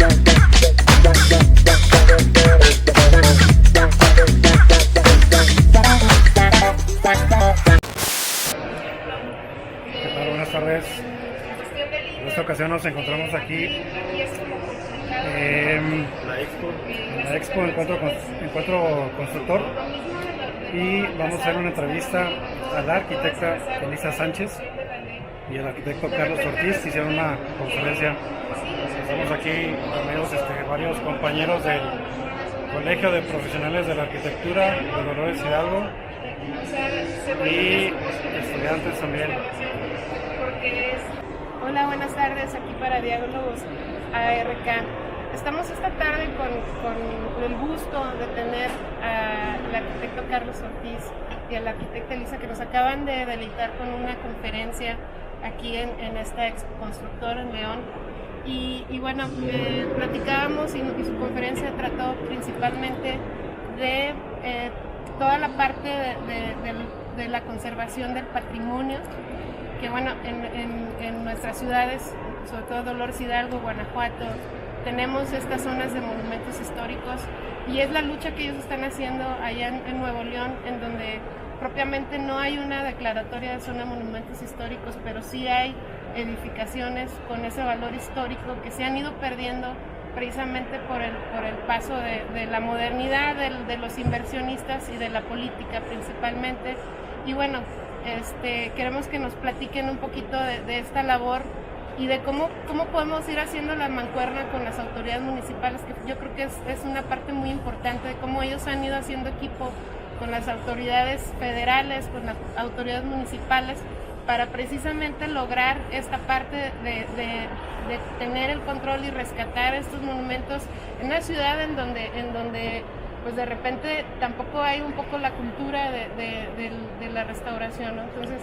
Buenas tardes. En esta ocasión nos encontramos aquí en la Expo Encuentro Constructor y vamos a hacer una entrevista a la arquitecta Elisa Sánchez y al arquitecto Carlos Ortiz. Hicieron una conferencia. Estamos aquí con varios compañeros del Colegio de Profesionales de la Arquitectura de Dolores Hidalgo y estudiantes también. Hola, buenas tardes, aquí para Diálogos ARK. Estamos esta tarde con el gusto de tener al arquitecto Carlos Ortiz y a la arquitecta Elisa, que nos acaban de deleitar con una conferencia aquí en esta Expo Constructor en León. Y bueno, platicábamos y su conferencia trató principalmente de toda la parte de la conservación del patrimonio, que bueno, en nuestras ciudades, sobre todo Dolores Hidalgo, Guanajuato, tenemos estas zonas de monumentos históricos y es la lucha que ellos están haciendo allá en Nuevo León, en donde propiamente no hay una declaratoria de zona de monumentos históricos, pero sí hay edificaciones con ese valor histórico que se han ido perdiendo precisamente por el paso de la modernidad, de los inversionistas y de la política principalmente. Y bueno, queremos que nos platiquen un poquito de esta labor y de cómo podemos ir haciendo la mancuerna con las autoridades municipales, que yo creo que es una parte muy importante de cómo ellos han ido haciendo equipo con las autoridades federales, con las autoridades municipales, para precisamente lograr esta parte de tener el control y rescatar estos monumentos en una ciudad en donde pues de repente tampoco hay un poco la cultura de la restauración, ¿no? Entonces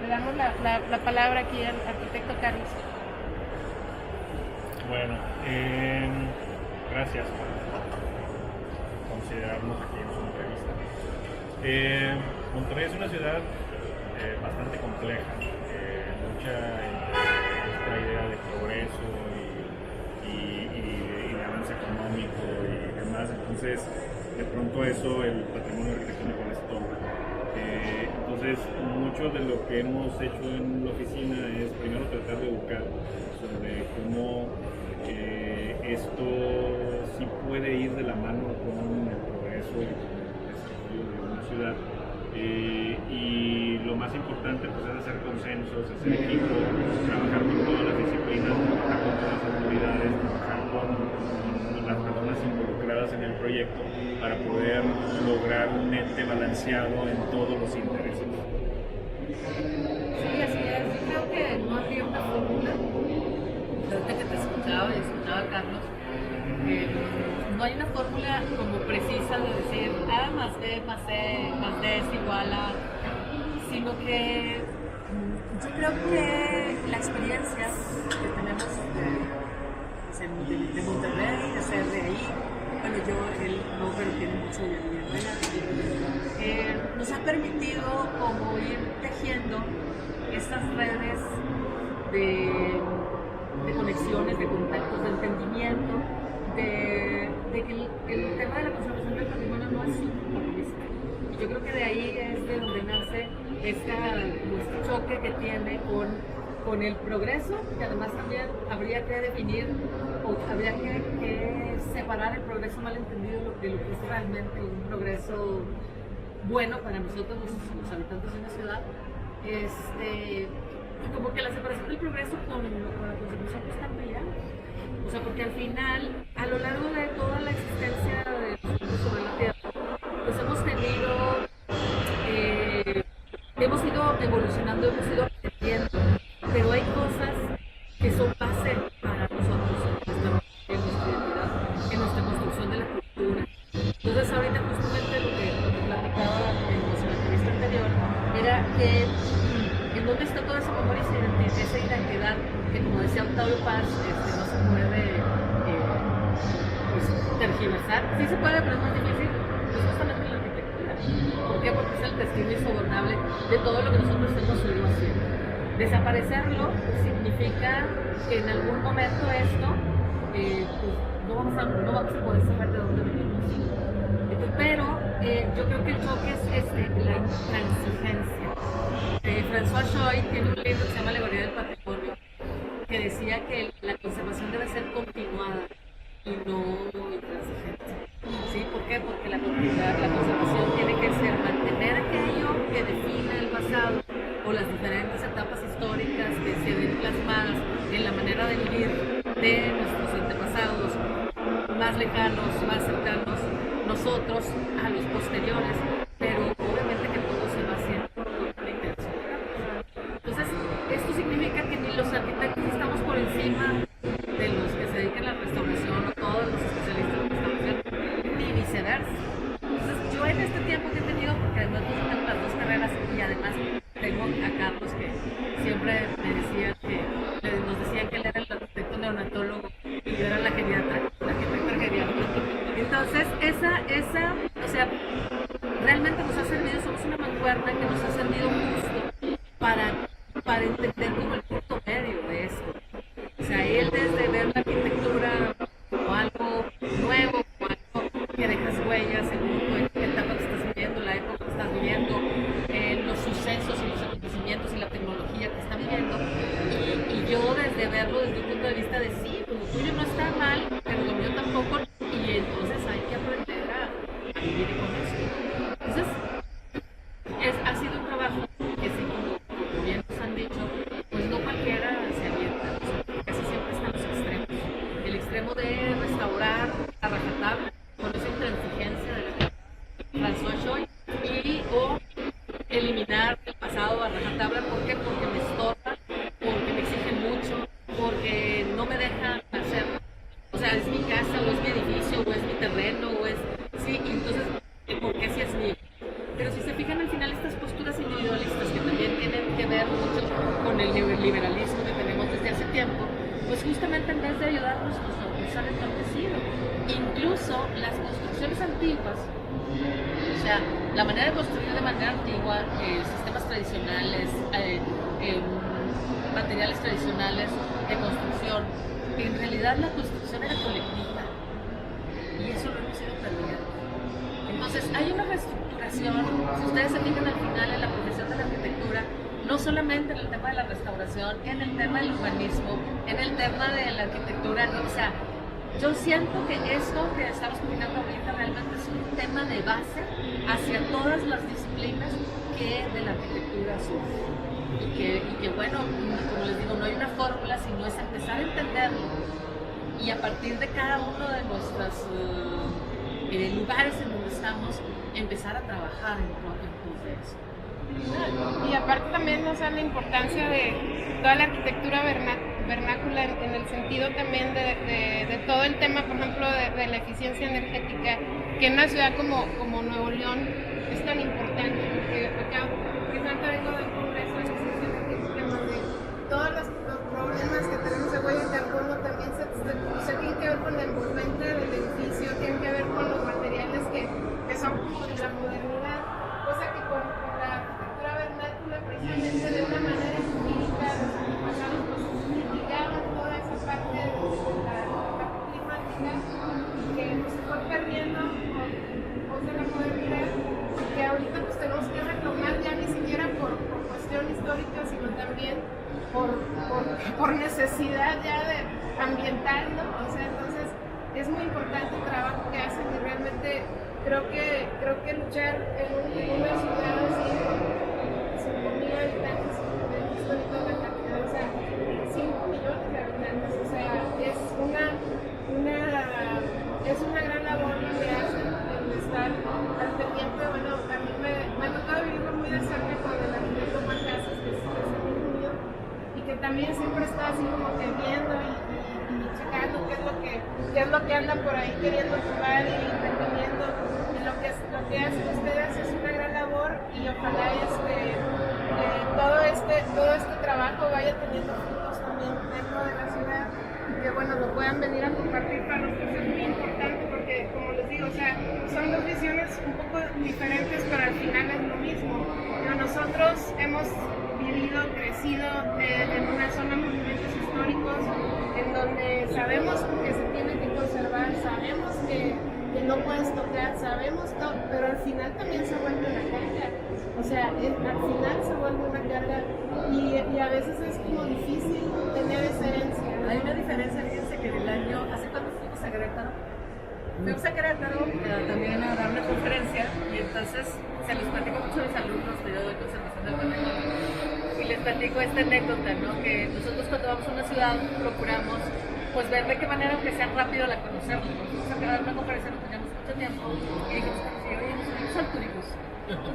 le damos la palabra aquí al arquitecto Carlos. Bueno, gracias por considerarnos aquí en su entrevista. Monterrey es una ciudad bastante compleja, mucha esta idea de progreso y de avance económico y demás, entonces de pronto eso el patrimonio arquitectónico les toma. Entonces mucho de lo que hemos hecho en la oficina es primero tratar de educar sobre cómo esto sí puede ir de la mano con el progreso y con el desarrollo de una ciudad. Y lo más importante pues, es hacer consensos, hacer equipo, trabajar con todas las disciplinas, trabajar con todas las autoridades, trabajar con las personas involucradas en el proyecto para poder lograr un ente balanceado en todos los intereses. Sí, así es. Yo creo que no había una fórmula. Ahorita que te escuchaba y escuchaba a Carlos, no hay una fórmula como precisa de decir A más B más C más D es igual a, sino que yo creo que la experiencia que tenemos de Monterrey, de ser de ahí, bueno, el nombre tiene mucho de nos ha permitido como ir tejiendo estas redes de conexiones, de contactos, de entendimiento, de que el tema de la conservación del patrimonio no es simplista. Y yo creo que de ahí es de donde nace este choque que tiene con el progreso, que además también habría que definir o habría que separar el progreso malentendido de lo que es realmente un progreso bueno para nosotros los habitantes de una ciudad. Como que la separación del progreso con la conservación pues están peleados. O sea, porque al final, a lo largo de toda la existencia de nosotros sobre la Tierra, pues hemos ido evolucionando, hemos ido aprendiendo, pero hay cosas que son base para nosotros en nuestra identidad, en nuestra construcción de la cultura. Entonces, ahorita justamente lo que platicaba en nuestra entrevista anterior era que en dónde está toda esa memoria, esa identidad que, como decía Octavio Paz, no se puede pues, tergiversar. Sí se puede, pero es más difícil, pues justamente en la arquitectura. ¿Por qué? Porque es el testigo insobornable de todo lo que nosotros hemos ido haciendo. Desaparecerlo significa que en algún momento esto pues no vamos a poder saber de dónde venimos. Pero yo creo que el choque es la intransigencia. François Choy tiene un libro que se llama Alegoría del Patrimonio, que decía que la conservación debe ser continuada y no intransigente. ¿Sí? ¿Por qué? Porque la conservación tiene que ser mantener aquello que define el pasado o las diferentes etapas históricas que se ven plasmadas en la manera de vivir de nuestros antepasados más lejanos, más cercanos, nosotros a los posteriores, pero obviamente que todo se va haciendo con la intención. Entonces, esto significa que ni los arquitectos estamos por encima de los que se dedican a la restauración o todos los especialistas en restauración, ni viceversa. Entonces, yo en este tiempo que he tenido, porque además tengo las dos carreras y además tengo a Carlos que siempre me decía que nos decían que él era el arquitecto neonatólogo y yo era la arquitecta geriátrica. Entonces, o sea, realmente nos ha servido, somos una mancuerna que nos ha servido justo para entender como el punto medio de esto. O sea, él desde ver la arquitectura como algo nuevo, como algo que dejas huellas en qué etapa que estás viviendo, la época que estás viviendo, los sucesos y los acontecimientos y la tecnología que está viviendo. Y yo desde verlo desde un punto de vista de sí, pues lo tuyo no está mal, pero lo mío tampoco, y entonces hay que aprender a vivir con eso. Entonces, ha sido un trabajo que sí, como bien nos han dicho, pues no cualquiera se avienta, o sea, casi siempre están los extremos. El extremo de restaurar a rajatabla con esa intransigencia de la François Choy o eliminar el pasado a rajatabla. ¿Por qué? Porque me estorba, porque me exigen mucho, porque no me dejan hacer. O sea, es mi casa, o es mi edificio, o es mi terreno, o es... Sí, entonces, ¿por qué si es mío? Pero si se fijan al final estas posturas individualistas que también tienen que ver mucho con el neoliberalismo que tenemos desde hace tiempo, pues justamente en vez de ayudarnos nos han entorpecido. Incluso las construcciones antiguas, o sea, la manera de construir de manera antigua, sistemas tradicionales, materiales tradicionales de construcción, en realidad la construcción era colectiva y eso lo hemos ido perdiendo. Entonces hay una reestructuración, si ustedes se fijan al final en la profesión de la arquitectura, no solamente en el tema de la restauración, en el tema del urbanismo, en el tema de la arquitectura, ¿no? O sea, yo siento que esto que estamos comunicando ahorita realmente es un tema de base hacia todas las disciplinas que de la arquitectura surgen. Y que bueno, como les digo, no hay una fórmula, sino es empezar a entenderlo y a partir de cada uno de nuestros lugares en donde estamos, empezar a trabajar en pos de eso. Y aparte también, o sea, la importancia de toda la arquitectura vernácula en el sentido también de todo el tema, por ejemplo, de la eficiencia energética, que en una ciudad como Nuevo León es tan importante, porque acá precisamente vengo del Congreso de Eficiencia Energética, donde todos los problemas que tenemos de huella de carbono también se tienen que ver con la envolvente del edificio, tienen que ver con los materiales que son como de la modernidad, cosa que con la arquitectura vernácula, precisamente de una manera empírica, los antepasados pues mitigaban toda esa parte de la climática que se fue perdiendo con de la modernidad, que ahorita pues tenemos que retomar ya ni siquiera por cuestión histórica, sino también por necesidad ya de ambiental, ¿no? O sea, entonces es muy importante el trabajo que hacen y realmente creo que luchar en una ciudad así con 5,000 habitantes, histórico de la cantidad, o sea, 5 millones de habitantes, o sea, es una gran labor lo que hacen, el estar al pendiente. Bueno, a mí me ha tocado vivirlo muy de cerca con el arquitecto Juan Casas, que es amigo mío, y que también siempre está así como que viendo y checando qué es lo que anda por ahí queriendo jugar y interviniendo. Y lo que hacen ustedes es una gran labor y ojalá todo este trabajo vaya teniendo frutos también dentro de la ciudad. Que bueno, lo puedan venir a compartir para nosotros es muy importante porque, como les digo, o sea, son dos visiones un poco diferentes, pero al final es lo mismo. Pero nosotros hemos vivido, crecido en una zona de monumentos históricos en donde sabemos que se sabemos que no puedes tocar, sabemos todo, pero al final también se vuelve una carga. O sea, al final se vuelve una carga y a veces es como difícil tener esa herencia. Hay una diferencia, fíjense que el año, ¿hace cuándo fuimos a Querétaro? Fuimos a Querétaro también a dar una conferencia y entonces se los platico mucho a mis alumnos de yo doy conservación del patrimonio y les platico esta anécdota, ¿no? Que nosotros cuando vamos a una ciudad procuramos pues ver de qué manera aunque sea rápido la conocemos. Fuimos a dar una conferencia, no teníamos mucho tiempo y dijimos, oye, nos subimos al turibús.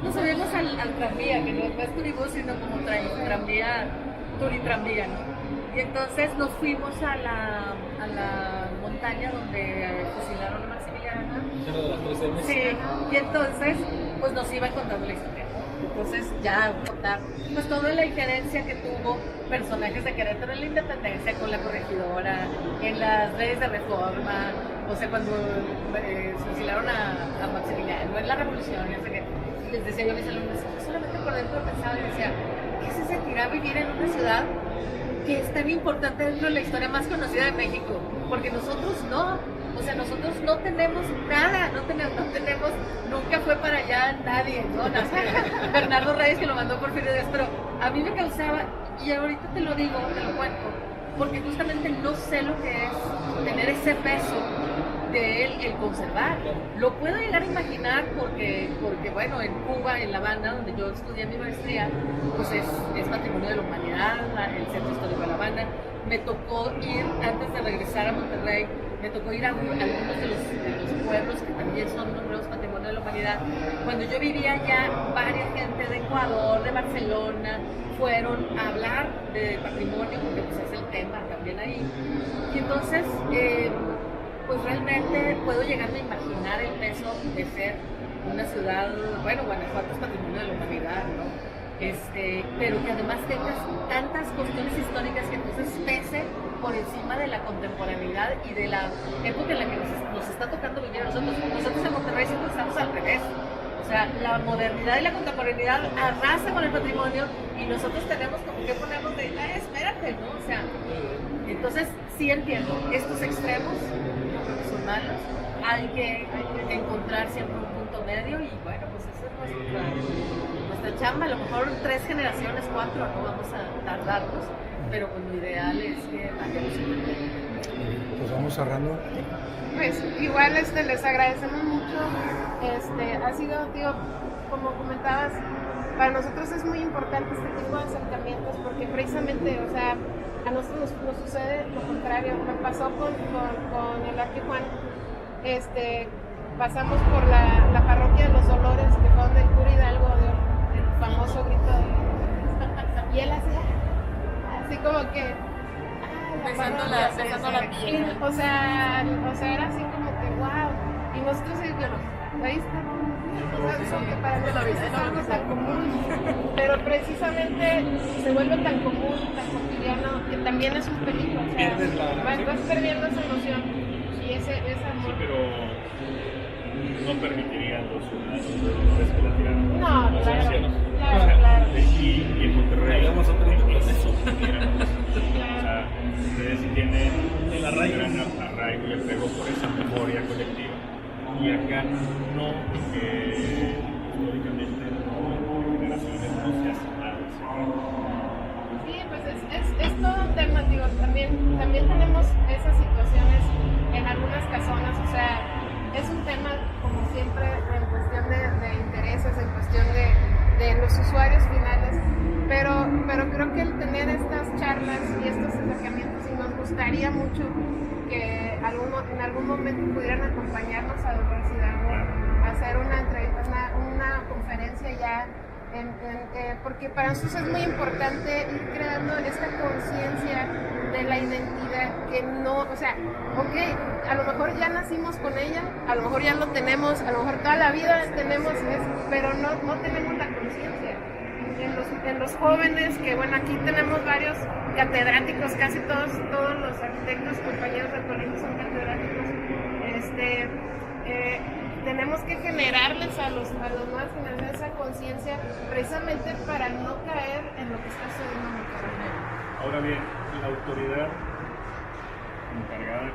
Nos subimos al tranvía, que no es turibús sino como tranvía, turitranvía, ¿no? Y entonces nos fuimos a la montaña donde fusilaron a Maximiliano. Sí, y entonces pues nos iban contando la historia. Entonces ya contar pues toda la injerencia que tuvo personajes de Querétaro en la independencia con la corregidora, en las leyes de reforma, o sea cuando fusilaron a Maximiliano, en la revolución, no sé qué. Les decía yo a mis alumnos, solamente por dentro pensaba y decía, ¿qué se sentirá vivir en una ciudad que es tan importante dentro de la historia más conocida de México? Porque nosotros no, o sea, nosotros no tenemos nada, no tenemos, nunca fue para allá nadie, ¿no? Bernardo Reyes que lo mandó Porfirio Díaz, pero a mí me causaba, y ahorita te lo digo, te lo cuento, porque justamente no sé lo que es tener ese peso de él, el conservar. Lo puedo llegar a imaginar porque bueno, en Cuba, en La Habana, donde yo estudié mi maestría, pues es patrimonio de la humanidad, el Centro Histórico de La Habana. Me tocó ir, antes de regresar a Monterrey, me tocó ir a algunos de los pueblos que también son nombrados patrimonio de la humanidad. Cuando yo vivía allá, varias gente de Ecuador, de Barcelona, fueron a hablar de patrimonio, porque pues es el tema también ahí. Y entonces, pues realmente puedo llegar a imaginar el peso de ser una ciudad, bueno, Guanajuato es patrimonio de la humanidad, ¿no? Pero que además tengas tantas cuestiones históricas que entonces pese por encima de la contemporaneidad y de la época en la que nos está tocando vivir a nosotros. Nosotros en Monterrey siempre estamos al revés. O sea, la modernidad y la contemporaneidad arrasa con el patrimonio y nosotros tenemos como que ponernos de, espérate, ¿no? O sea, entonces sí entiendo, estos extremos yo creo que son malos, hay que encontrar siempre un punto medio y bueno, pues esa es nuestra chamba, a lo mejor 3 generaciones, 4, no vamos a tardarnos, pero pues lo ideal es que vayamos a Pues vamos cerrando. Pues igual les agradecemos mucho, ha sido, tío, como comentabas, para nosotros es muy importante este tipo de acercamientos porque precisamente, o sea, a nosotros nos sucede lo contrario. Me pasó con el Arqui Juan, pasamos por la parroquia de los Dolores, que fue donde el cura Hidalgo dio el famoso grito y él hacía así como que besando la piel. o sea era así como que wow, y nosotros ahí estamos. O sea, que para nosotros es algo tan común, pero precisamente se vuelve tan común, tan cotidiano, que también es un peligro. O sea, vas perdiendo esa emoción y ese amor. Sí, pero no permitirían los ciudadanos que la tiran. No, claro. claro. Y en Monterrey, Hagamos otro con eso. O sea, ustedes sí tienen el arraigo y el apego por esa memoria colectiva. Y acá no, porque históricamente generaciones no se hace nada. Sí, pues es todo un tema, digo, también tenemos esas situaciones en algunas casonas, o sea, es un tema como siempre en cuestión de intereses, en cuestión de los usuarios finales, pero creo que el tener estas charlas y estos acercamientos, y nos gustaría mucho que en algún momento pudieran acompañarnos a la universidad, ¿no? A hacer una entrevista, una conferencia ya, porque para nosotros es muy importante ir creando esta conciencia de la identidad, que no, o sea, ok, a lo mejor ya nacimos con ella, a lo mejor ya lo tenemos, a lo mejor toda la vida tenemos eso, pero no tenemos la conciencia. En los jóvenes, que bueno, aquí tenemos varios catedráticos, casi todos los arquitectos, compañeros del colegio son catedráticos, tenemos que generarles a los nuevas generaciones esa conciencia precisamente para no caer en lo que está sucediendo en Monterrey. Ahora bien, la autoridad encargada de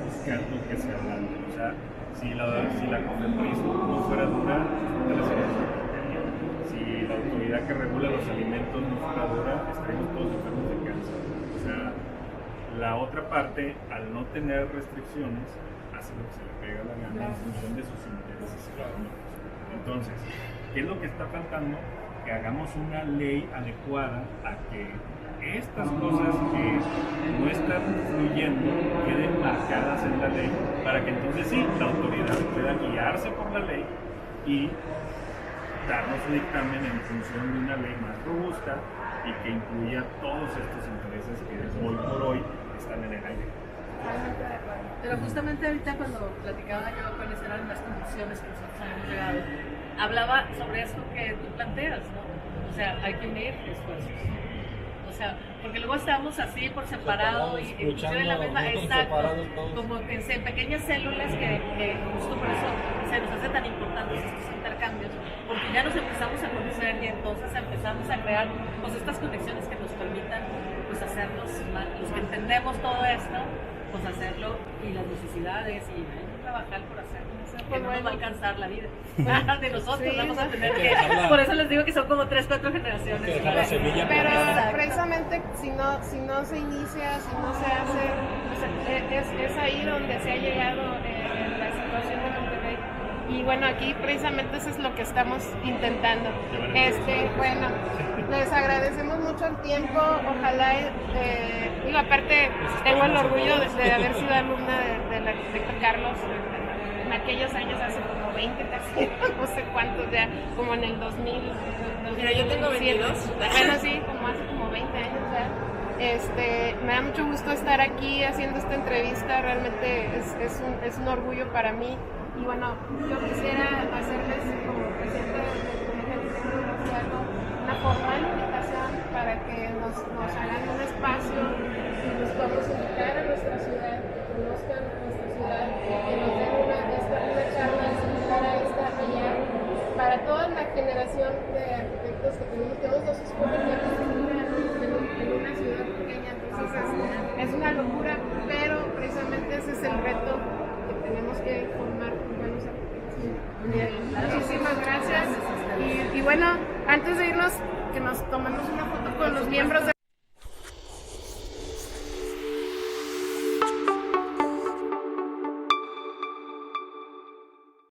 buscar lo que se ablande. O sea, si la COFEPRIS no fuera dura, estaría la Secretaría. Si la autoridad que regula los alimentos no fuera dura, estaríamos todos enfermos de cáncer. O sea, la otra parte, al no tener restricciones, hace lo que se le pega la gana en función de sus intereses económicos. Entonces, ¿qué es lo que está faltando? Que hagamos una ley adecuada a que estas cosas que no están fluyendo queden marcadas en la ley, para que entonces sí, la autoridad pueda guiarse por la ley y darnos un dictamen en función de una ley más robusta y que incluya todos estos intereses que hoy por hoy están en el aire. Pero justamente ahorita cuando platicaba yo cuáles eran las conclusiones que nosotros habíamos llegado, hablaba sobre esto que tú planteas, ¿no? O sea, hay que unir esfuerzos. O sea, porque luego estamos así por separado y en la misma, exacto, como en pequeñas células que justo por eso se nos hace tan importantes estos intercambios, porque ya nos empezamos a conocer y entonces empezamos a crear pues estas conexiones que nos permitan pues hacernos, los que entendemos todo esto, pues hacerlo y las necesidades y trabajar por hacerlo. Que no nos va a alcanzar la vida de nosotros, sí, vamos a tener que, por eso les digo que son como 3-4 generaciones. Pero precisamente si no se inicia, si no se hace, pues es ahí donde se ha llegado la situación de Monterrey. Y bueno, aquí precisamente eso es lo que estamos intentando. Bueno, les agradecemos mucho el tiempo, ojalá, digo, aparte tengo el orgullo de haber sido alumna del arquitecto Carlos en aquellos años, hace como 20 casi, no sé cuántos ya, como en el 2000. Mira, yo tengo 22. Bueno, sí, como hace como 20 años ya. Me da mucho gusto estar aquí haciendo esta entrevista, realmente es un orgullo para mí. Y bueno, yo quisiera hacerles como presidente de una formal invitación para que nos hagan un espacio y nos podamos invitar a nuestra ciudad, que conozcan nuestra ciudad, que nos den una charla similar a esta allá, para toda la generación de arquitectos que tenemos, todos los esfuerzos en una ciudad pequeña. Entonces es una locura, pero precisamente ese es el reto que tenemos que formar buenos arquitectos. Muchísimas gracias. Y bueno, antes de irnos, que nos tomemos una foto con los miembros de